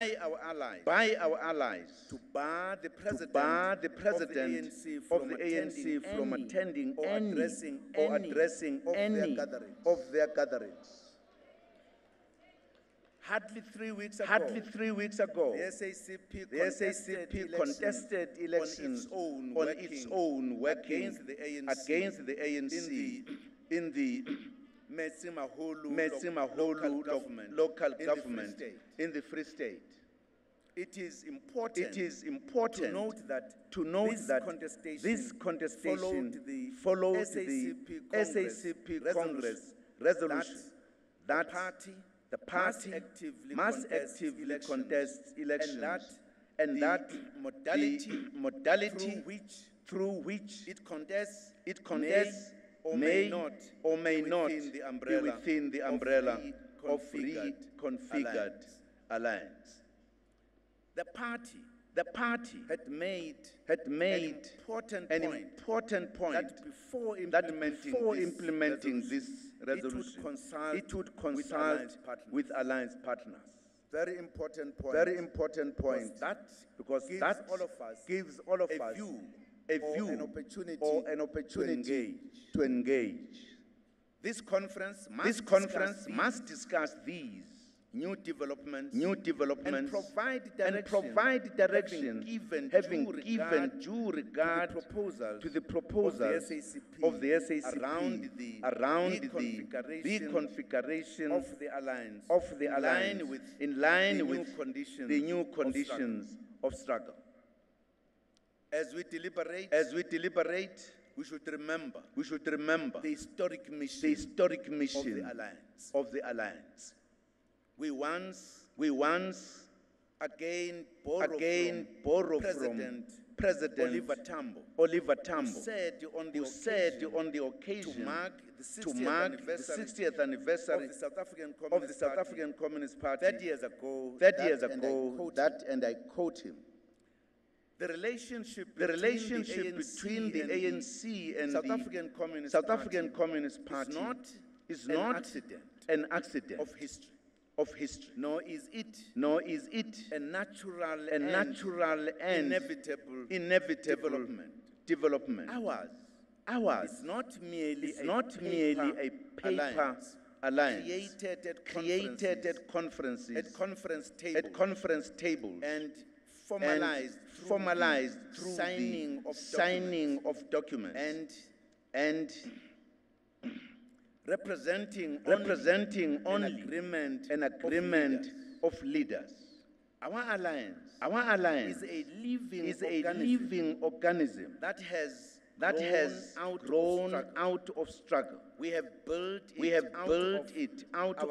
by our allies to bar the president, of the ANC from attending any or addressing any of their gatherings. Hardly 3 weeks ago, the SACP contested elections on its own, working against the ANC in the Metsimaholo local government in the Free State. It is important to note that this contestation followed the SACP Congress resolution that the party must actively contest elections, and that the modality through which it contests may or may not be within the umbrella of reconfigured alliance. The party had made an important point that before implementing this resolution, it would consult with alliance partners. Very important point. Because that gives all of us a view or an opportunity to engage. This conference must discuss these new developments and provide direction, having given due regard to the proposals of the SACP around the reconfiguration of the alliance in line with the new conditions of struggle. As we deliberate, we should remember the historic mission of the alliance. We once again borrow from President Oliver Tambo, who said on the occasion to mark the 60th anniversary of the South African Communist Party 30 years ago, and I quote him, the relationship between the ANC and the South African Communist Party is not an accident of history, nor is it a natural and inevitable development. Ours is not merely a paper alliance created at conferences, at conference tables, and formalized through signing of documents, and representing only an agreement of leaders. Our alliance is a living organism that has grown out of struggle. We have built it out of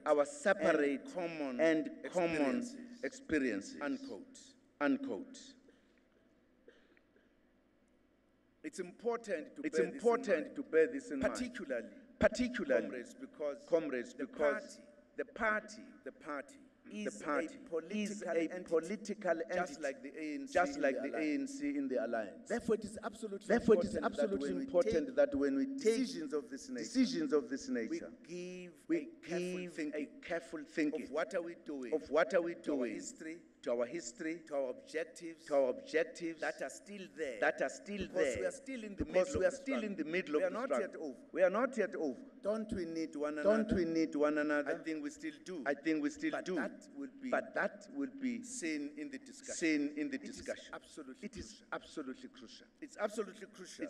our separate and common experiences. Unquote. It's important to bear this in mind, particularly, comrades, because the party is a political entity, just like the ANC in the alliance. Therefore, it is absolutely important that when we take decisions of this nature, we give a careful thinking of what are we doing, to our history, to our objectives that are still there, because we are still in the middle of the struggle. We are not yet over. Don't we need one another? I think we still do. But that will be seen in the discussion. It is absolutely crucial. It's absolutely crucial.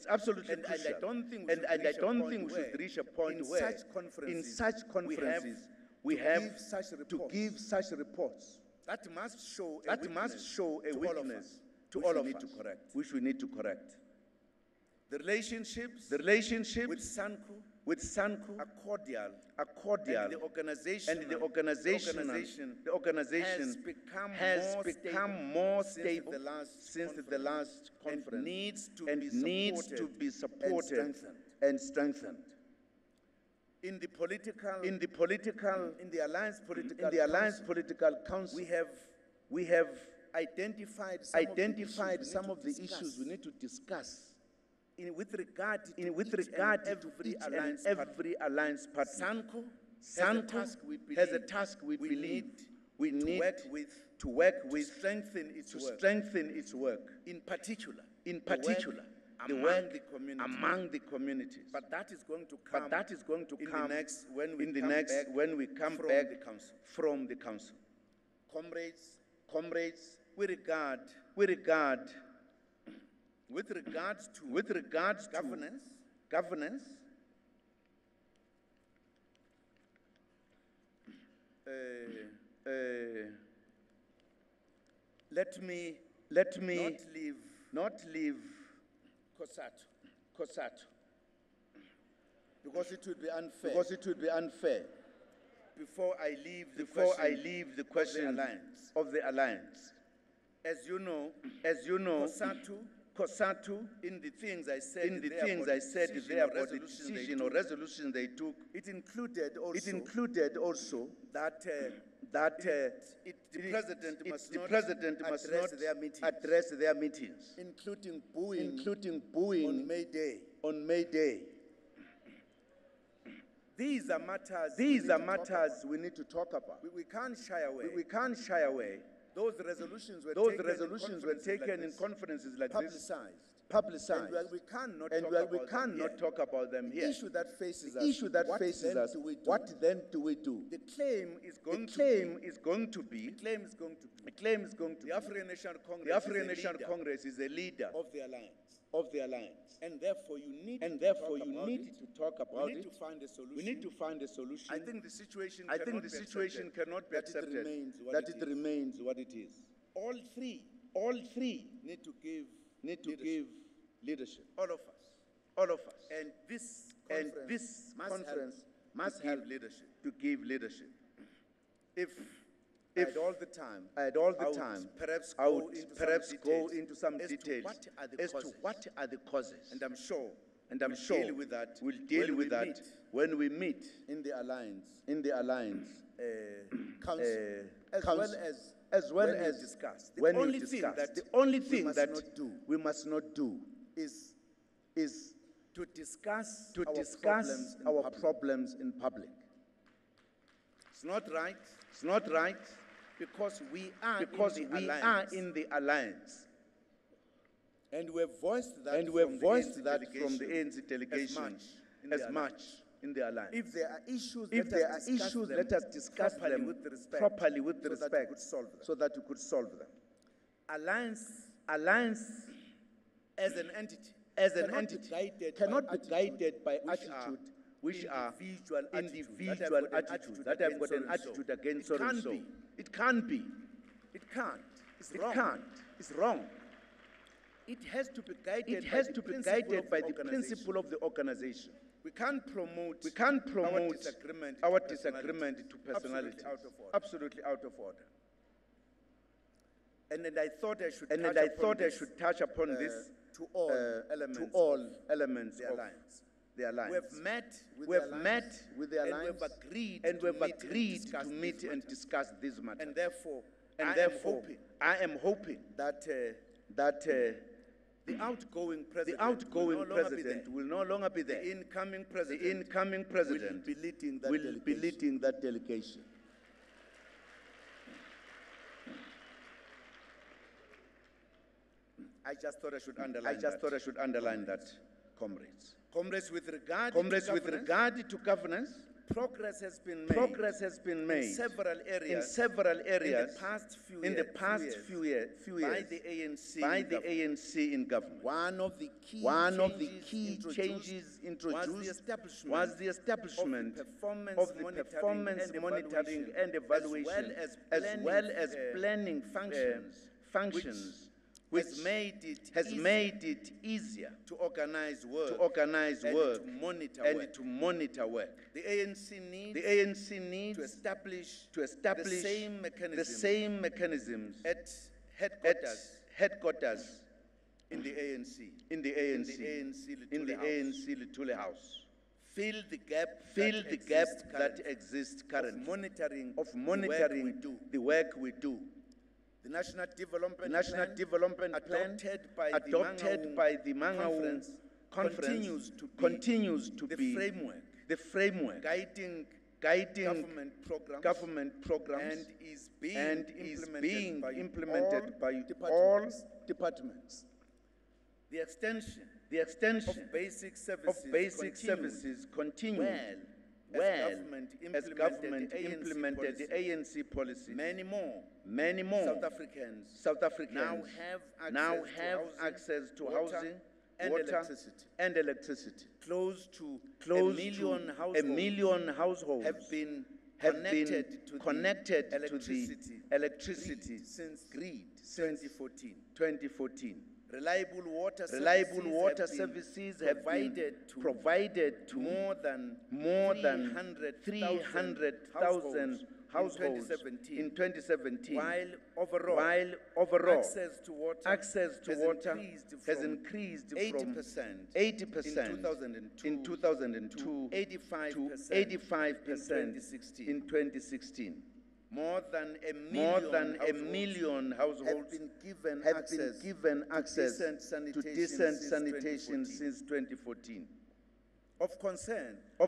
And I don't think we should reach a point where in such conferences we have to give such reports. That must show a weakness to all of us, which we need to correct. The relationships with SANCO are cordial, and the organization has become more stable since the last conference and needs to be supported and strengthened. In the Alliance Political Council, we have identified some of the issues we need to discuss with regard to each and every alliance partner. SANCO has a task we believe we need to work with to strengthen its work. In particular, the work among the communities. But that is going to come when we come back from the council. Comrades, with regards to governance, let me not leave COSATU because it would be unfair. Before I leave the question of the alliance. As you know, COSATU, in the things I said there about the decision or resolution they took, it included also that the president must not address their meetings, including booing on May Day. These are matters we need to talk about. We can't shy away. Those resolutions were taken in conferences like this, publicized. And we cannot talk about them here. The issue that faces us, what then do we do? The claim is going to be the African National Congress is a leader of the alliance. And therefore you need to talk about it. We need to find a solution. I think the situation cannot be accepted that it remains what it is. All three need to give leadership. All of us. And this conference must help to give leadership. If I had all the time, I would perhaps go into some details as to what are the causes. And I'm sure we'll deal with that when we meet in the alliance council, as well as discuss. The only thing that we must not do is to discuss our problems in public. It's not right. Because we are in the alliance. And we have voiced that from the ANC delegation as much in the alliance. If there are issues, let us discuss them properly with the respect so that we could solve them. Alliance as an entity cannot be guided by attitude which are individual attitudes that have got an attitude against so and so. It can't be. It's wrong. It has to be guided by the principle of the organization. We can't promote our disagreement to personality. Absolutely out of order. And then I thought I should touch upon this to all elements of the alliance. We have met with the alliance and we've agreed to meet and discuss this matter. And therefore, I am hoping that the outgoing president will no longer be there. The incoming president will be leading that delegation. I just thought I should underline that, comrades. Comrades, with regard to governance, progress has been made in several areas in the past few years by the ANC in government. One of the key changes introduced was the establishment of the performance monitoring and evaluation, as well as planning functions, which has made it easier to organize work and to monitor work. The ANC needs to establish the same mechanisms at headquarters in the ANC Lutule House. Fill the gap that exists currently of monitoring the work we do. The National Development Plan adopted by the Mangaung Conference continues to be the framework guiding guiding government programs and is being being implemented by all all departments. The extension The extension of basic of services basic continued services continued well as government implemented the ANC policy. Many more South South Africans now have access to housing and electricity. Close to a million households have been connected to the electricity since grid since 2014. Reliable water services have been provided to more than 300,000 households in 2017, while overall access to water has increased from 80% in 2002 to 85% in 2016. More than a million households have been given access to decent sanitation since 2014. Of concern are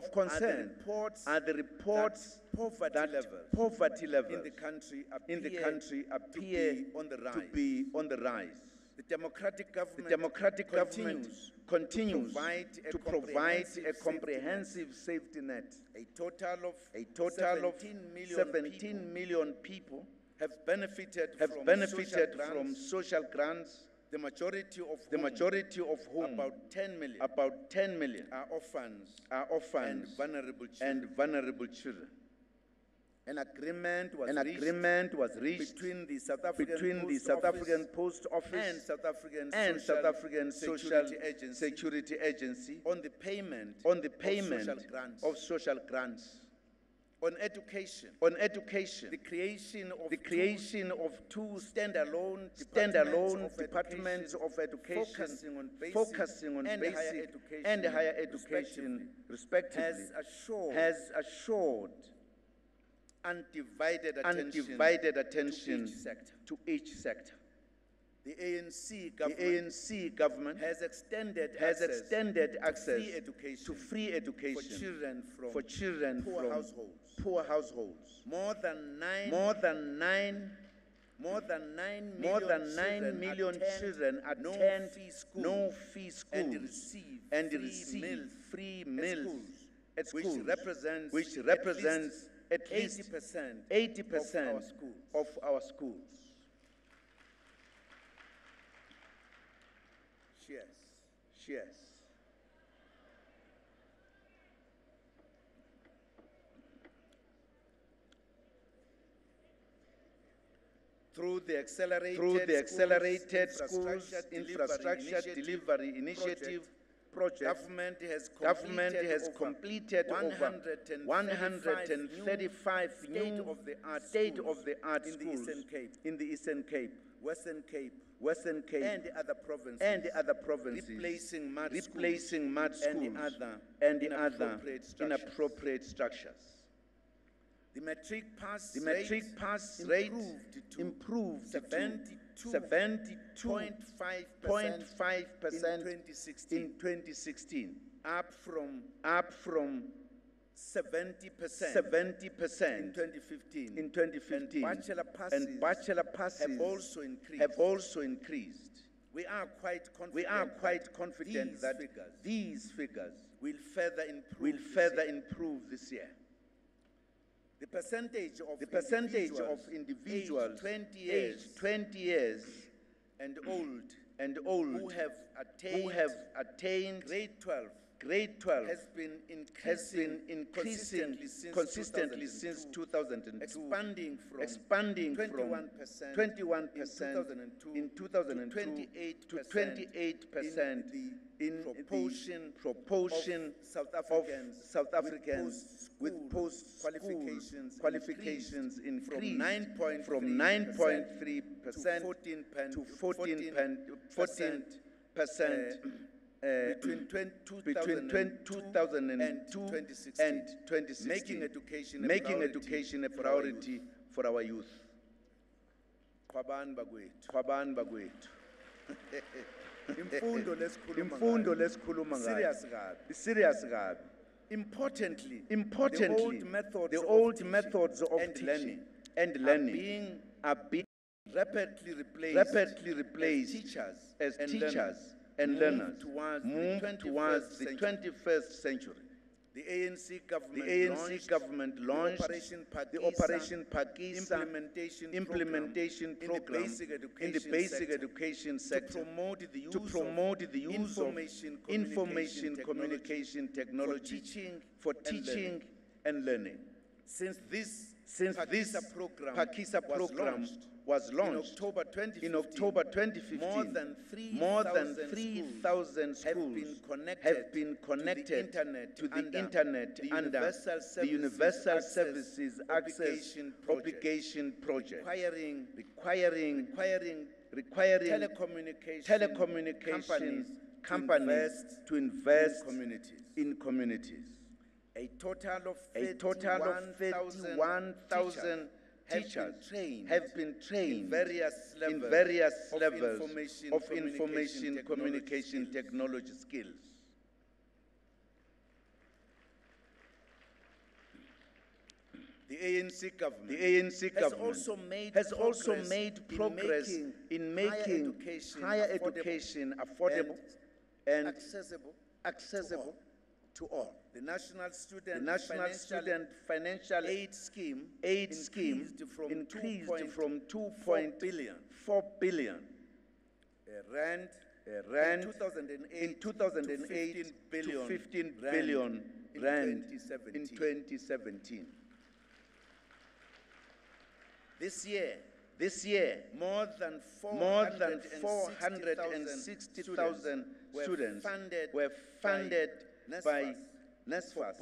the reports that poverty level in the country appear to be on the rise. The democratic government continues to provide a comprehensive safety net. A total of 17 million people have benefited from social grants, the majority of whom, about 10 million, are orphans and vulnerable children. An agreement was reached between the South African Post Office and South African Social Security Agency on the payment of social grants. On education, the creation of two standalone departments of education focusing on basic and higher education respectively has assured undivided attention to each sector. The ANC government has extended access to free education for children from poor households. More than 9 million children attend no-fee schools and receive free meals at schools, which represents at least 80% of our schools. Yes. Through the accelerated schools infrastructure delivery initiative project, government has completed over 135 new state-of-the-art schools in the Eastern Cape, Western Cape, and the other provinces, replacing mud schools and the other inappropriate structures. The matric pass rate improved to 72.5% in 2016, up from 70% in 2015, and bachelor passes have also increased. We are quite confident that these figures will further improve this year. The percentage of individuals aged 20 years and old who have attained grade 12 has been increasing consistently since 2002, expanding from 21% in 2002 to 28% in proportion of South Africans with post-qualifications increased from 9.3% to 14% between 2002 and 2016, making education a priority for our youth. Khwabani bakwethu. Imfundo lesikhuluma ngayo. Serious kabi. Importantly, the old methods of teaching and learning are being rapidly replaced as teachers and learners move towards the 21st century. The ANC government launched the Operation Pakisa implementation program in the basic education sector to promote the use of information communication technology for teaching and learning. Since this Pakisa program was launched in October 2015, more than 3,000 schools have been connected to the internet under the Universal Services Access Obligation Project, requiring telecommunication companies to invest in communities. A total of 31,000 teachers have been trained in various levels of information communication technology skills. The ANC government has also made progress in making higher education affordable and accessible to all. The National Student Financial Aid Scheme increased from 2.4 billion rand in 2008 to 15 billion rand in 2017. This year, more than 460,000 students were funded by Nasrec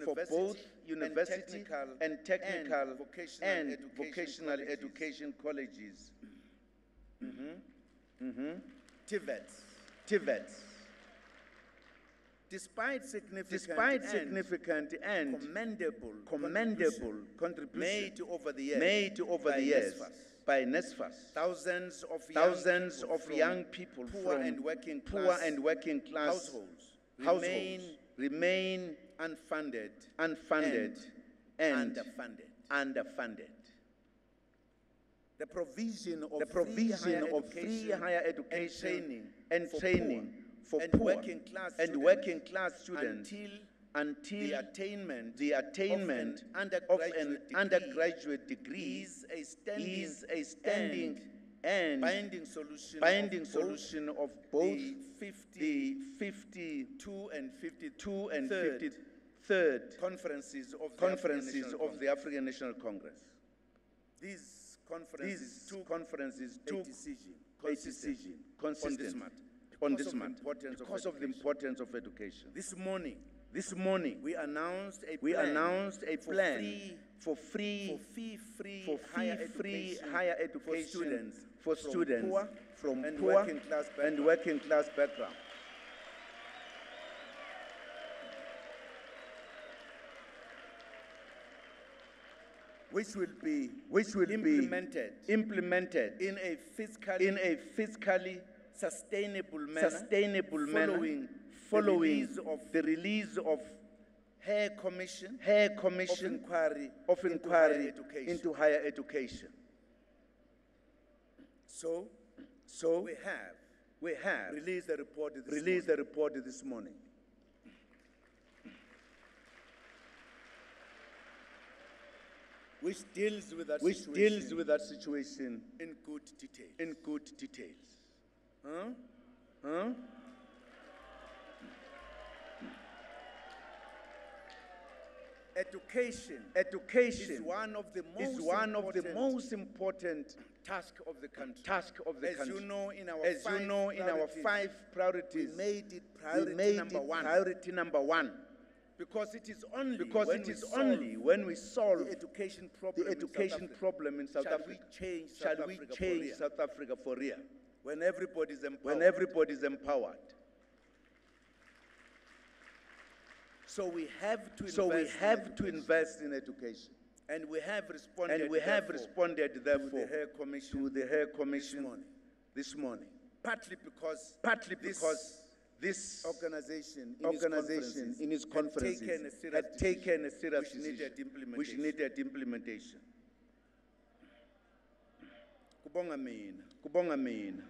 for both university and technical and vocational education colleges. TVETs. Despite significant and commendable contributions made over the years by NSFAS, thousands of young people from poor and working class households remain unfunded and underfunded. The provision of free higher education and training for poor and working class students until the attainment of an undergraduate degree is a standing and binding solution of both the 52 and 53rd conferences of the African National Congress. These conferences took a decision consistent on this matter because of the importance of education. This morning, we announced a plan for fee-free higher education for students from poor and working class background. Which will be implemented in a fiscally sustainable manner following the release of Higher Commission of Inquiry into Higher Education. So we have released the report this morning. Which deals with that situation in good details. Education is one of the most important task of the country. As you know, in our five priorities, we made it priority number one. Because it is only when we solve the education problem in South Africa shall we change South Africa for real. When everybody is empowered. So we have to invest in education. And we have responded therefore to the Higher Commission this morning. Partly because this organization in its conferences had taken a serious decision which needed implementation. Kubonga mina.